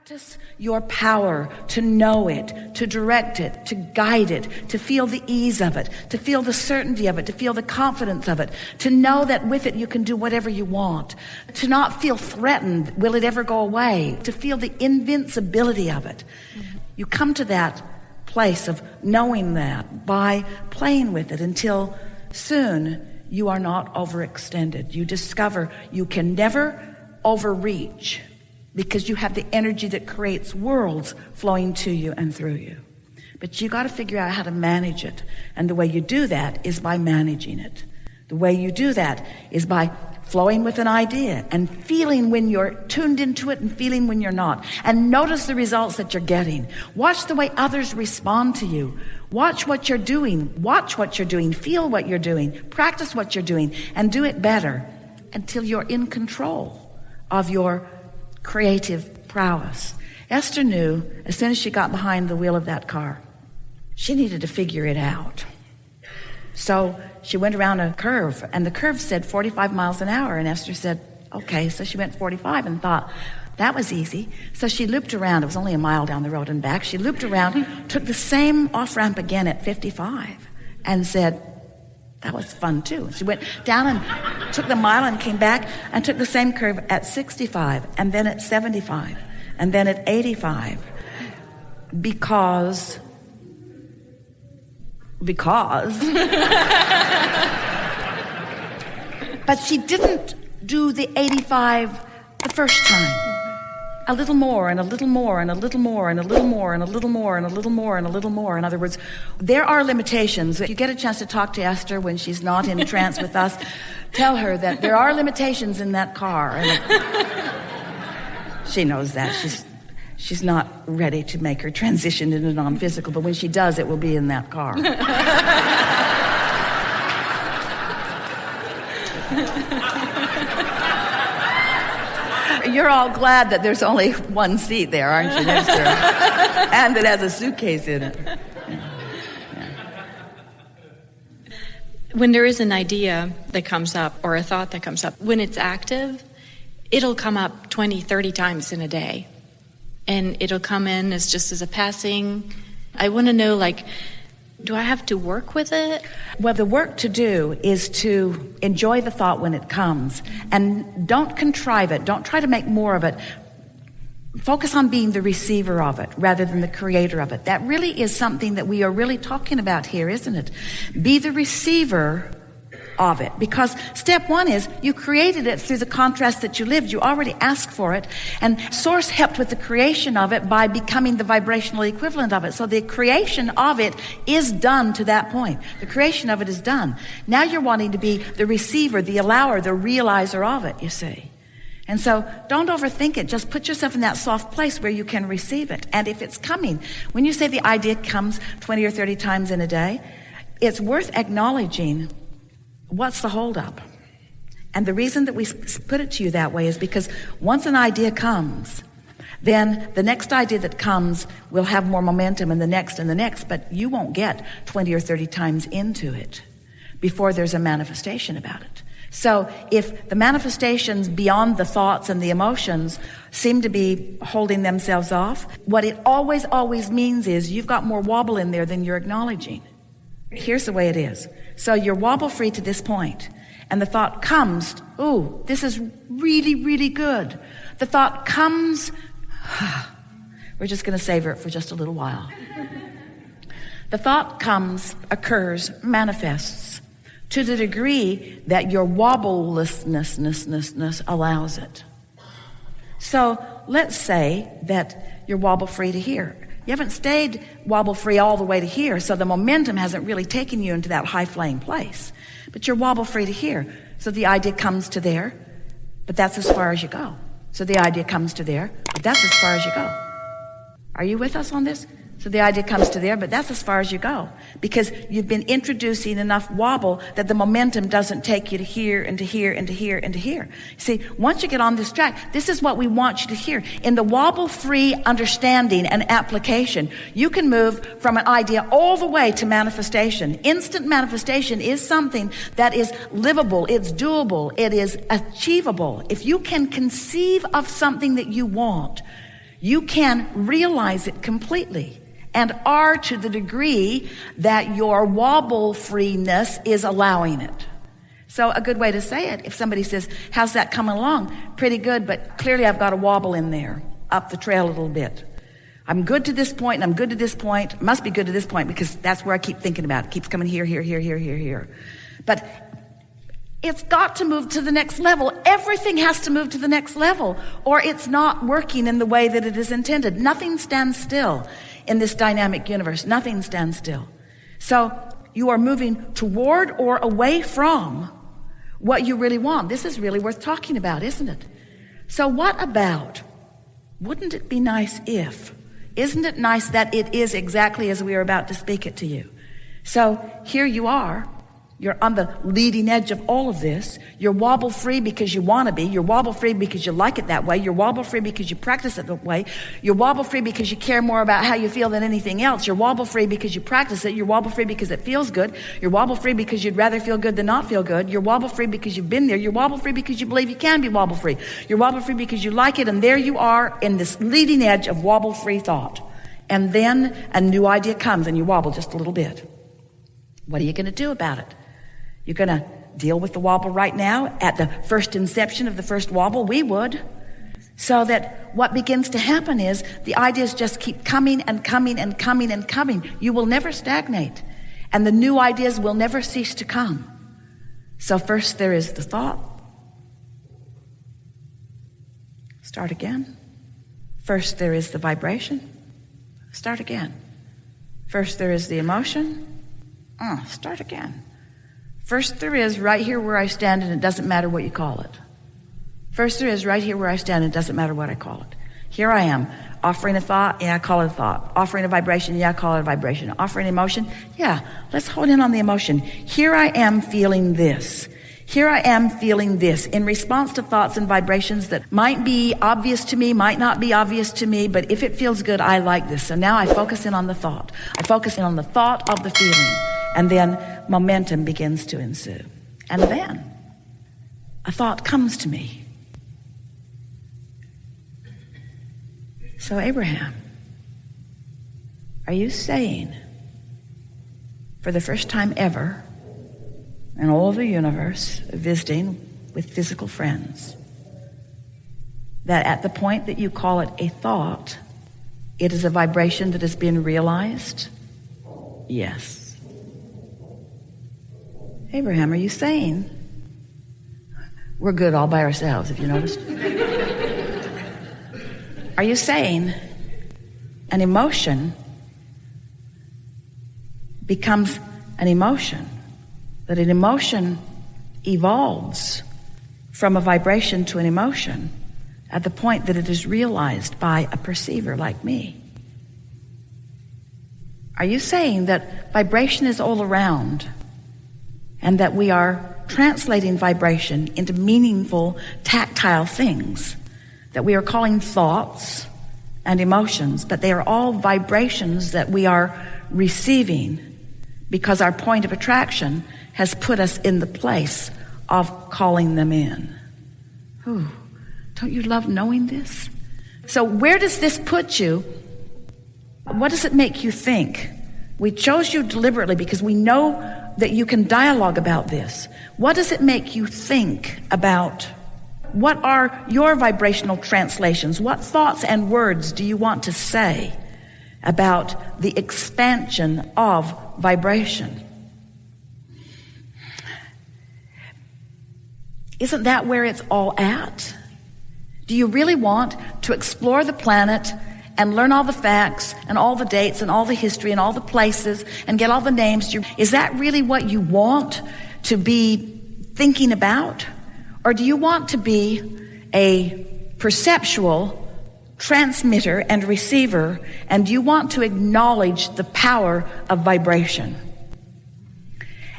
Practice your power to know it, to direct it, to guide it, to feel the ease of it, to feel the certainty of it, to feel the confidence of it, to know that with it you can do whatever you want, to not feel threatened, will it ever go away, to feel the invincibility of it. You come to that place of knowing that by playing with it until soon you are not overextended. You discover you can never overreach, because you have the energy that creates worlds flowing to you and through you. But you got to figure out how to manage it. And the way you do that is by managing it. The way you do that is by flowing with an idea and feeling when you're tuned into it and feeling when you're not. And notice the results that you're getting. Watch the way others respond to you. Watch what you're doing. Watch what you're doing. Feel what you're doing. Practice what you're doing. And do it better until you're in control of your creative prowess. Esther knew as soon as she got behind the wheel of that car, she needed to figure it out. So she went around a curve, and the curve said 45 miles an hour, and Esther said, okay. So she went 45 and thought, that was easy. So she looped around. It was only a mile down the road and back. She looped around, took the same off-ramp again at 55, and said, that was fun too. She went down and took the mile and came back and took the same curve at 65, and then at 75, and then at 85. Because but she didn't do the 85 the first time. A little more and a little more and a little more and a little more and a little more and a little more and a little more. In other words, there are limitations. If you get a chance to talk to Esther when she's not in trance with us, tell her that there are limitations in that car. And she knows that. She's not ready to make her transition into non-physical, but when she does, it will be in that car. You're all glad that there's only one seat there, aren't you, next to her? And it has a suitcase in it. Yeah. When there is an idea that comes up or a thought that comes up, when it's active, it'll come up 20, 30 times in a day. And it'll come in as just as a passing. I want to know, do I have to work with it? Well, the work to do is to enjoy the thought when it comes. And don't contrive it. Don't try to make more of it. Focus on being the receiver of it rather than the creator of it. That really is something that we are really talking about here, isn't it? Be the receiver of it. Because step one is you created it through the contrast that you lived. You already asked for it. And Source helped with the creation of it by becoming the vibrational equivalent of it. So the creation of it is done to that point. The creation of it is done. Now you're wanting to be the receiver, the allower, the realizer of it, you see. And so don't overthink it. Just put yourself in that soft place where you can receive it. And if it's coming, when you say the idea comes 20 or 30 times in a day, it's worth acknowledging what's the holdup? And the reason that we put it to you that way is because once an idea comes, then the next idea that comes will have more momentum, and the next, but you won't get 20 or 30 times into it before there's a manifestation about it. So if the manifestations beyond the thoughts and the emotions seem to be holding themselves off, what it always means is you've got more wobble in there than you're acknowledging. Here's the way it is. So you're wobble free to this point, and the thought comes, ooh, this is really, really good. The thought comes, we're just going to savor it for just a little while. The thought comes, occurs, manifests to the degree that your wobblelessness allows it. So let's say that you're wobble free to here. You haven't stayed wobble-free all the way to here, so the momentum hasn't really taken you into that high-flying place. But you're wobble-free to here. So the idea comes to there, but that's as far as you go. So the idea comes to there, but that's as far as you go. Are you with us on this? So the idea comes to there, but that's as far as you go. Because you've been introducing enough wobble that the momentum doesn't take you to here and to here and to here and to here. See, once you get on this track, this is what we want you to hear. In the wobble-free understanding and application, you can move from an idea all the way to manifestation. Instant manifestation is something that is livable, it's doable, it is achievable. If you can conceive of something that you want, You can realize it completely and are to the degree that your wobble freeness is allowing it. So a good way to say it, if somebody says, how's that coming along? Pretty good, but clearly I've got a wobble in there, up the trail a little bit. I'm good to this point, and I'm good to this point. Must be good to this point because that's where I keep thinking about it. It keeps coming here, here, here, here, here, here. But it's got to move to the next level. Everything has to move to the next level, or it's not working in the way that it is intended. Nothing stands still in this dynamic universe. Nothing stands still. So you are moving toward or away from what you really want. This is really worth talking about, isn't it? So what about, wouldn't it be nice if, isn't it nice that it is exactly as we are about to speak it to you? So here you are. You're on the leading edge of all of this. You're wobble free because you want to be. You're wobble free because you like it that way. You're wobble free because you practice it that way. You're wobble free because you care more about how you feel than anything else. You're wobble free because you practice it. You're wobble free because it feels good. You're wobble free because you'd rather feel good than not feel good. You're wobble free because you've been there. You're wobble free because you believe you can be wobble free. You're wobble free because you like it. And there you are in this leading edge of wobble free thought. And then a new idea comes and you wobble just a little bit. What are you going to do about it? You're going to deal with the wobble right now at the first inception of the first wobble. We would. So that what begins to happen is the ideas just keep coming and coming and coming and coming. You will never stagnate. And the new ideas will never cease to come. So first there is the thought. Start again. First there is the vibration. Start again. First there is the emotion. Start again. First there is right here where I stand, and it doesn't matter what you call it. First there is right here where I stand, and it doesn't matter what I call it. Here I am, offering a thought, yeah, I call it a thought. Offering a vibration, yeah, I call it a vibration. Offering emotion, yeah, let's hold in on the emotion. Here I am feeling this. Here I am feeling this in response to thoughts and vibrations that might be obvious to me, might not be obvious to me, but if it feels good, I like this. So now I focus in on the thought. I focus in on the thought of the feeling. And then momentum begins to ensue. And then a thought comes to me. So Abraham, are you saying for the first time ever in all of the universe, visiting with physical friends, that at the point that you call it a thought, it is a vibration that has been realized? Yes. Abraham, are you saying we're good all by ourselves, if you noticed? Are you saying an emotion becomes an emotion, that an emotion evolves from a vibration to an emotion at the point that it is realized by a perceiver like me? Are you saying that vibration is all around, and that we are translating vibration into meaningful, tactile things that we are calling thoughts and emotions, but they are all vibrations that we are receiving because our point of attraction has put us in the place of calling them in? Ooh, don't you love knowing this? So where does this put you? What does it make you think? We chose you deliberately because we know that you can dialogue about this. What does it make you think about? What are your vibrational translations? What thoughts and words do you want to say about the expansion of vibration? Isn't that where it's all at? Do you really want to explore the planet and learn all the facts and all the dates and all the history and all the places and get all the names? Is that really what you want to be thinking about? Or do you want to be a perceptual transmitter and receiver, and do you want to acknowledge the power of vibration?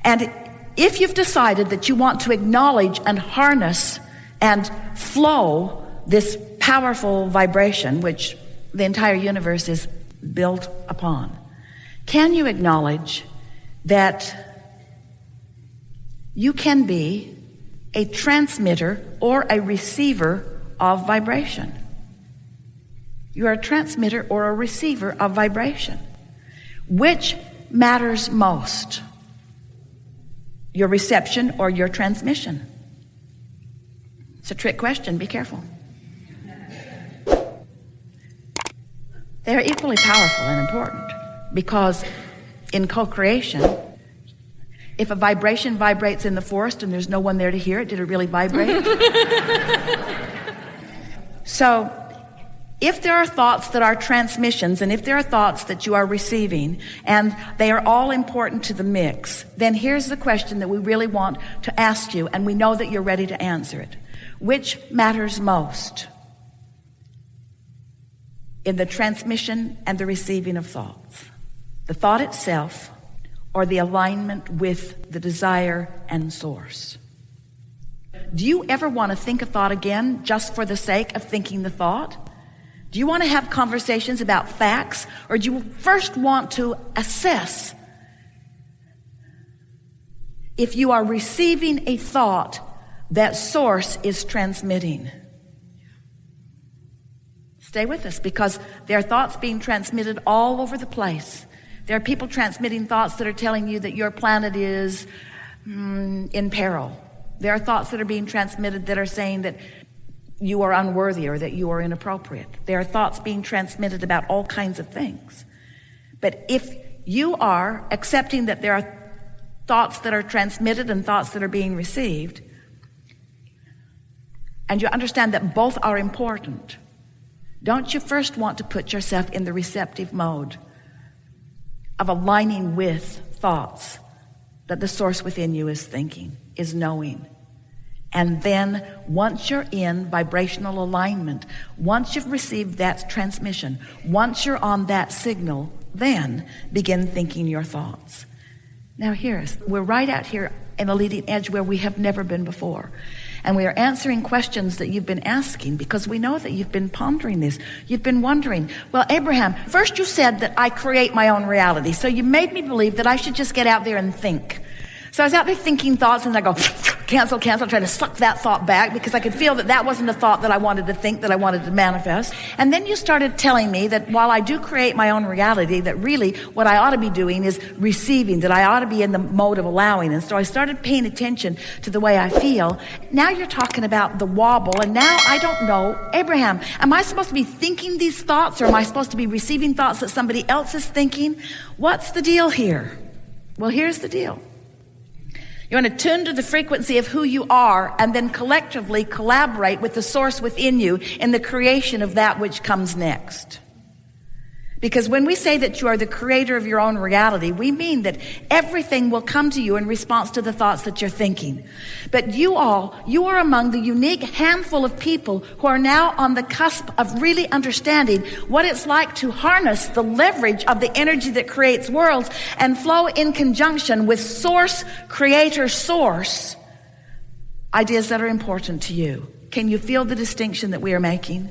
And if you've decided that you want to acknowledge and harness and flow this powerful vibration, which the entire universe is built upon, can you acknowledge that you can be a transmitter or a receiver of vibration? You are a transmitter or a receiver of vibration. Which matters most? Your reception or your transmission? It's a trick question. Be careful. They are equally powerful and important because in co-creation, if a vibration vibrates in the forest and there's no one there to hear it, did it really vibrate? So, if there are thoughts that are transmissions, and if there are thoughts that you are receiving, and they are all important to the mix, then here's the question that we really want to ask you, and we know that you're ready to answer it. Which matters most in the transmission and the receiving of thoughts? The thought itself, or the alignment with the desire and source? Do you ever want to think a thought again just for the sake of thinking the thought? Do you want to have conversations about facts, or do you first want to assess if you are receiving a thought that source is transmitting? Stay with us, because there are thoughts being transmitted all over the place. There are people transmitting thoughts that are telling you that your planet is in peril. There are thoughts that are being transmitted that are saying that you are unworthy or that you are inappropriate. There are thoughts being transmitted about all kinds of things. But if you are accepting that there are thoughts that are transmitted and thoughts that are being received, and you understand that both are important, don't you first want to put yourself in the receptive mode of aligning with thoughts that the source within you is thinking, is knowing? And then once you're in vibrational alignment, once you've received that transmission, once you're on that signal, then begin thinking your thoughts. Now we're right out here in a leading edge where we have never been before. And we are answering questions that you've been asking, because we know that you've been pondering this. You've been wondering, well, Abraham, first you said that I create my own reality. So you made me believe that I should just get out there and think. So I was out there thinking thoughts, and I go, cancel, trying to suck that thought back, because I could feel that that wasn't a thought that I wanted to think, that I wanted to manifest. And then you started telling me that while I do create my own reality, that really what I ought to be doing is receiving, that I ought to be in the mode of allowing. And so I started paying attention to the way I feel. Now you're talking about the wobble, and now I don't know, Abraham, am I supposed to be thinking these thoughts, or am I supposed to be receiving thoughts that somebody else is thinking? What's the deal here? Well, here's the deal. You want to tune to the frequency of who you are, and then collectively collaborate with the source within you in the creation of that which comes next. Because when we say that you are the creator of your own reality, we mean that everything will come to you in response to the thoughts that you're thinking. But you are among the unique handful of people who are now on the cusp of really understanding what it's like to harness the leverage of the energy that creates worlds and flow in conjunction with source, creator, source, ideas that are important to you. Can you feel the distinction that we are making?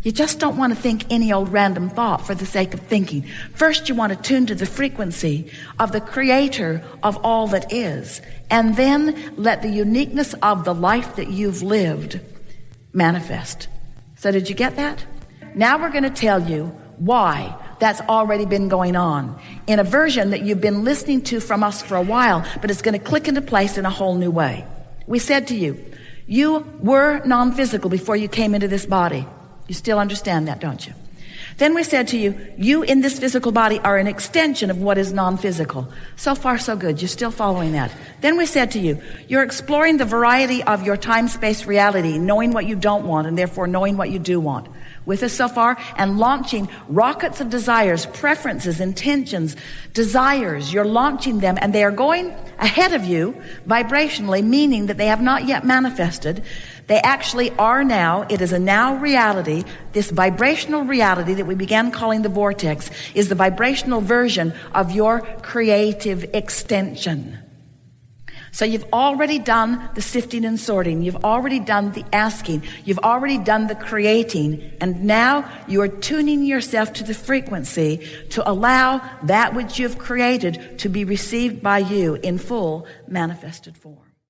You just don't want to think any old random thought for the sake of thinking. First, you want to tune to the frequency of the creator of all that is. And then let the uniqueness of the life that you've lived manifest. So did you get that? Now we're going to tell you why that's already been going on in a version that you've been listening to from us for a while, but it's going to click into place in a whole new way. We said to you, you were non-physical before you came into this body. You still understand that, don't you? Then we said to you, you in this physical body are an extension of what is non-physical. So far, so good. You're still following that. Then we said to you, you're exploring the variety of your time-space reality, knowing what you don't want, and therefore knowing what you do want. With us so far, and launching rockets of desires, preferences, intentions, desires. You're launching them, and they are going ahead of you vibrationally, meaning that they have not yet manifested. They actually are now. It is a now reality. This vibrational reality that we began calling the vortex is the vibrational version of your creative extension. So you've already done the sifting and sorting. You've already done the asking. You've already done the creating. And now you are tuning yourself to the frequency to allow that which you've created to be received by you in full manifested form.